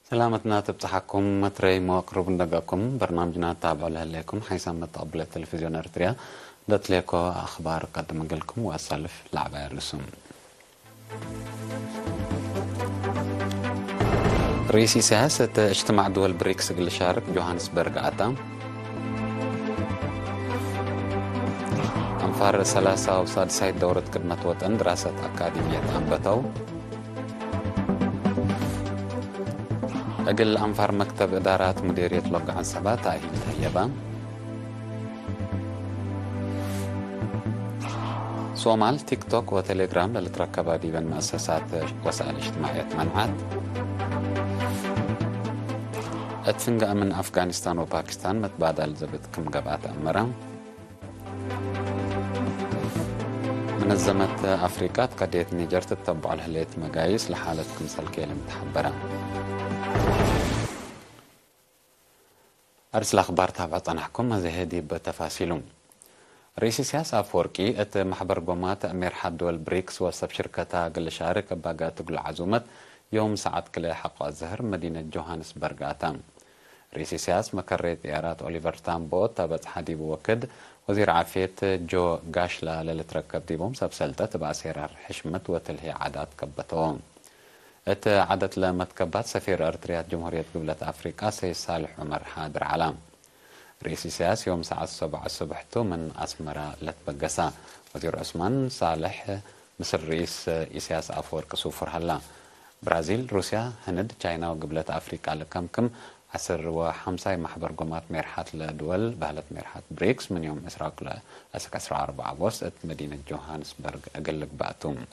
سلامتنا تبصحكم متري مقرب ندقكم برنامجنا تابعوا لهليكم حيث متقبل التلفزيون ارتريا دتليكو اخبار قدم لكم واسالف لعبة الرسوم. رئيس سياسة اجتماع دول بريكس قل شارك جوهانسبرغ عتا انفار 3 دورة خدمة وطن دراسة أكاديمية أنبتو أجل أنفار مكتب إدارات مديرية لوقع عن سبات تأهيل تهيبا صومال تيك توك وتليجرام للتركب ديبن مؤسسات وسائل اجتماعية منعت اتفنقا من أفغانستان وباكستان متبادل زبطكم قبعات أمرا منظمة أفريقيا تقديت نيجر تتبع الهلية مقايس لحالتكم سلكية المتحبرة أرسل أخبار تابعت أنحكم هذه بتفاصيلهم. رئيس سياسة أفوركي ات محبر قومات أمير حد دول بريكس وصف شركتها قل شارك باقات قل عزومت يوم ساعة كلا حق الزهر مدينة جوهانسبرغ آتام. رئيس سياسة مكريت إيارات أوليفر تامبو تابت حديب وكد وزير عافية جو قاشلا للتركب ديبهم سبسلتة تبع سيرار حشمة وتلهي عادات كبتهم. ات عدت لمتكبات سفير أرتريات جمهورية قبلة أفريقيا سي صالح عمر حادر علام. رئيس سياسي يوم ساعة 7 الصبح من أسمرة لتبقسا وزير عثمان صالح مصر رئيس سياسة أفورك سوفر هلا برازيل روسيا هند تشاينا وقبلة أفريقيا لكمكم 15 محبر قومات ميرحات لدول بهلة ميرحات بريكس من يوم إسراق لأسك 14 أغسطس مدينة جوهانسبرغ أقلق بأتوم.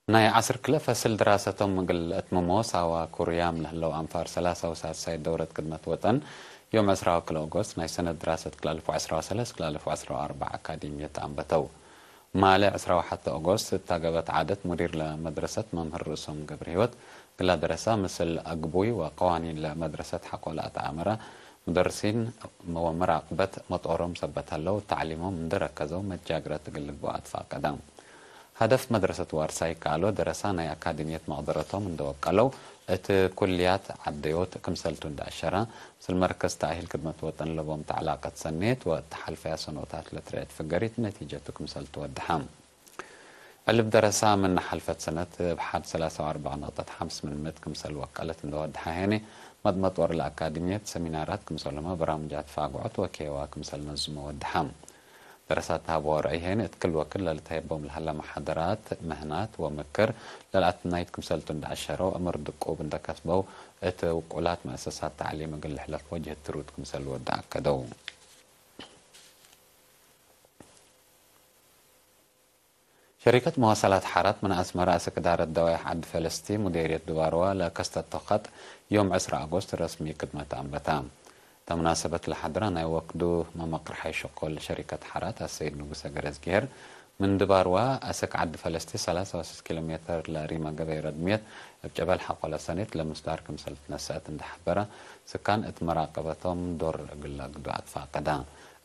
ناي عصر كلا فصل دراستهم مقل اتمموسا وكوريام لهلو أنفار 3 دورة خدمة وطن يوم 10 أغسطس ناي سنة دراسة كلا 2013 كلا 2014 أكاديمية أنبتو مالي 11 أغسطس تاقبت عادة مدير لمدرسة ممهر رسوم قبر هيوت قلا دراسة مثل أقبوي وقوانين لمدرسة حقولات عامرة مدرسين ومراقبة مطورهم سبت هلو تعليمهم من دركزو متجاقرة تقلق بوات فاقدام. هدف مدرسة وارساي قالوا درسانا أكاديمية مقدرتهم من دو قالوا ات كليات عديوت كمسلتون داشرة مثل مركز تأهيل خدمة وطن لبوم تعلاقة سنيت وتحل فيها سنوات لتريد فقريت نتيجة كمسلتو الدحام اللي بدرسها من حلفة سنة بحد 43.5 من مد كمسل وقالت من دو الدحاهيني مضمط ور الأكاديمية سمينارات كمسلما برامجات فاقعت وكيوا كمسل نزمو الدحام دراساتها بورعيهن كل وكل لتهيبهم لهلا محاضرات مهنات ومكر للأتنايت كمسلتون دعشرة أمر دقوب اندكسبو ات وقولات مؤسسات تعليم قل لحلق وجه الترود كمسل ودع كدو. شركة مواصلات حارات من أسمراء سكدارة دوايح عد فلسطين مديرية دواروا لكست الطاقة يوم 10 أغسطس رسمي خدمة أنبتام. تمناسبة الحضران يوقدوا مقرحي شقول شركة حارات السيد نقوس جرزجير من دباروا أسك عد فلسطين 3 كيلومتر لريما قبير ردميت بجبل حقول سنة لمصدار كمسلت نسات اندحبرة سكان اتمراقبتهم دور قلق دعات فاقدان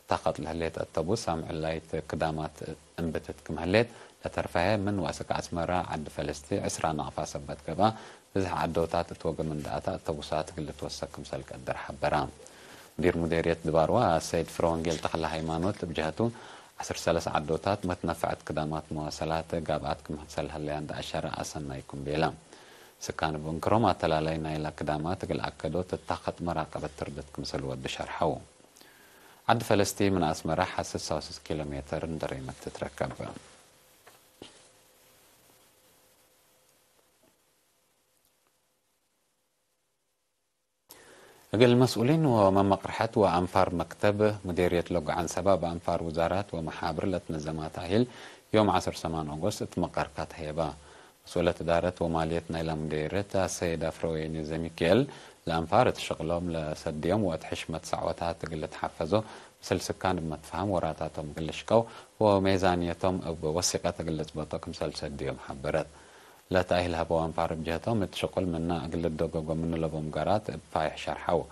تاقت لهليت التبو سامع اللايت قدامات انبتت كمهليت لترفعها من واسك عسمرة عد فلسطين 10 نعفا سبت كبا بزح عدوتات توقع من داتا التبوسات قلت توسك كمسلك الدر حبران مدير مديرية دباروا السيد فرونجيل تخلى هيمانوت بجهته 10 عدوتات متنفعت قدامات مواصلات قابعتكم حسل هاللي عند 10 أسنا يكون بيلام سكان بنكروما تلالينا إلى قدامات قل أكدو تتاقت مراقبة تربتكم سلوات بشرحو عد فلسطين من أسمرة حسس 6 كيلومتر دريمة تتركب. المسؤولين ومن مقرحات وأنفار مكتب مديرية لوقع عن سبب أنفار وزارات ومحابر لتنظمات أهل يوم 10 أغسطس مقرقات هيبا مسؤولة إدارة ومالية إلى مديرية السيدة فروين زميكيل لأنفار تشغلهم لسديهم وقت حشمة سعوتها تقل تحفزوا مثل سكان بمتفهم وراتاتهم قلشكو وميزانيتهم أو بوثيقة تقل تبطوكم مثل سديهم حبرت لا تأهل هبوان فارب جهتهم تشقل منا أقل الدوغو من لبوم قرات بفايح شرحو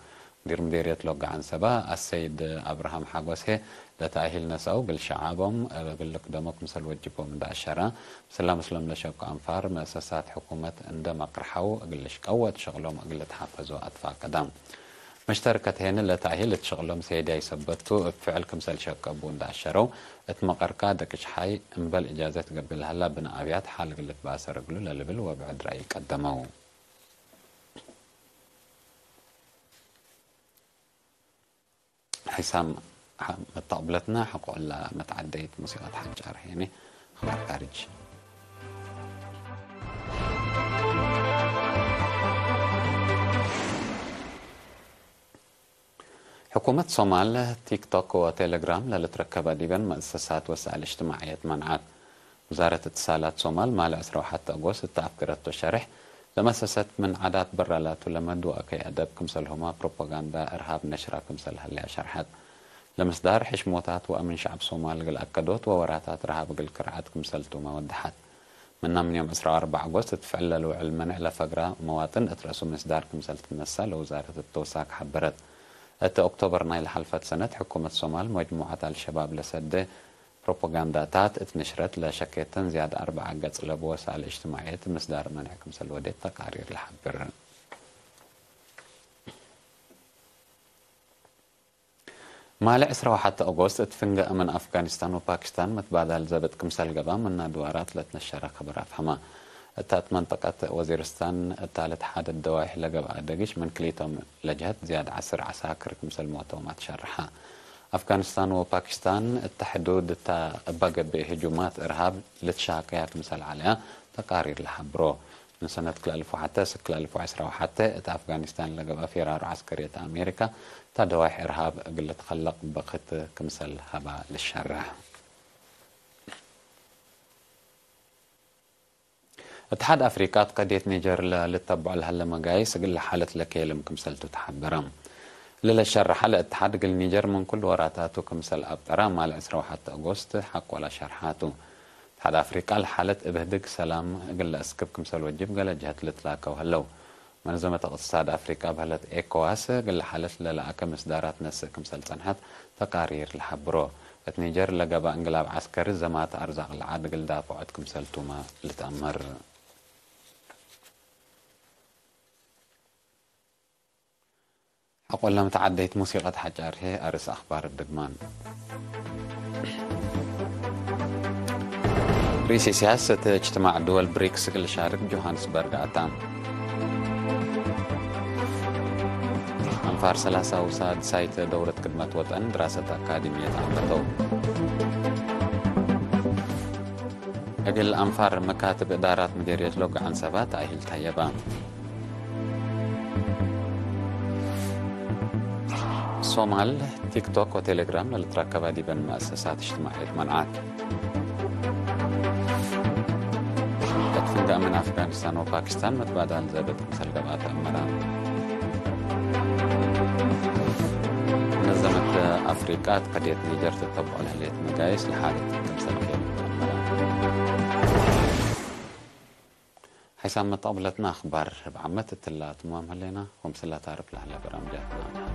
مديرية لوقع عن سبا السيد أبراهام حاقوسه لتأهيل نسأو قل شعابهم قل لك دمك مثل وجبهم دا الشرع سلام مسلم لشوك أنفار مؤسسات حكومة عندما قرحوا قل قوة شغلهم قل تحفظوا أطفال قدام مشتركة هنا لتأهيل شغلهم سيدي يثبتوا فعل كمثل شوك أبون دا الشرع اتمقركا دكش حي انبل إجازة قبل هلا بنا أبيات حال قلت باسر قلوا للبل وبعد رأي قدموا حسام متقبلتنا حقوق الله متعديت موسيقى حجار هنا خبر خارج حكومة صومال تيك توك وتيليجرام للتركب ديبا مؤسسات وسائل الاجتماعية منعات وزارة اتصالات صومال مال 21 أغسطس التعفكرت الشرح لمؤسسات من عادات برالات ولمد وأكي أدب كمسلهما بروباغندا إرهاب نشرة كمسلها اللي شرحت لمصدار حشموتات وأمن شعب صومال قل أكدوت ووراتات رهاب قل كرعات كمسلتو ما ودحت من يوم 14 أغسطس تفعللوا علمنا إلى فقرة مواطن اترأسوا مصدار كمسلت النسا لوزارة التوساك حبرت أكتوبر نايل حلفت سنة حكومة صومال مجموعة الشباب لسد بروباغنداتات اتنشرت لشكيتن زيادة 4 قص لبوسائل الاجتماعية مصدار منع كمسل وديت تقارير الحبر مال 21 أغسطس اتفنق من أفغانستان وباكستان متبادل زبط كمسل قبا من دوارات لتنشر خبر أفهمها التات منطقة وزيرستان الثالث حاد الدواحي لقبا دقش من كليتهم لجهت زيادة 10 عساكر كمسل موتومات شرحها أفغانستان وباكستان التحدود بقى بهجومات إرهاب لتشاكيها كمسل عليها تقارير الحبرو من سنة 2010 حتى أفغانستان لقبا فرار عسكرية أمريكا تدواحي إرهاب قلت خلق بقت كمسل هبا للشرح اتحاد أفريقيا قضية نيجر للتبع لهلا مقايس قل حالة لكيلم كمسل تتحبرم للشرح حالة اتحاد قل نيجر من كل وراتاتو كمسل أبترا مال 21 أغسطس حق ولا شرحاتو اتحاد أفريقيا الحالة ابهدك سلام قل أسكب كمسل وجب قل جهة لتلاكو هلو منظمة اقتصاد أفريقيا بهلت إيكواس قل حالة للاكا مصدارات نس كمسل تنحت تقارير الحبرو نيجر لقبا انقلاب عسكري زمات أرزاق العاد قل دافعت كمسل توما لتأمر أقول لهم تعديت موسيقى حجار هي أرس أخبار الدقمان رئيس سياسة اجتماع دول بريكس اللي شارك جوهانسبرغ أتام أنفار 3 وساد سايت دورة خدمة وطن دراسة أكاديمية عمتو أقل أنفار مكاتب إدارات مديرية لوق عن سبات أهل تهيبان صومال تيك توك وتيليجرام للتركب ديبا مؤسسات اجتماعية منعات تدفنق من أفغانستان وباكستان متبادل زادت مثل قبات أمران منظمة أفريقيا قضية نيجر تتبع الهلية مقايس لحالة تمثل كيف أمران حيث مطابلتنا أخبار بعمت التلات مهم هلينا ومثلها تعرف لها برامجاتنا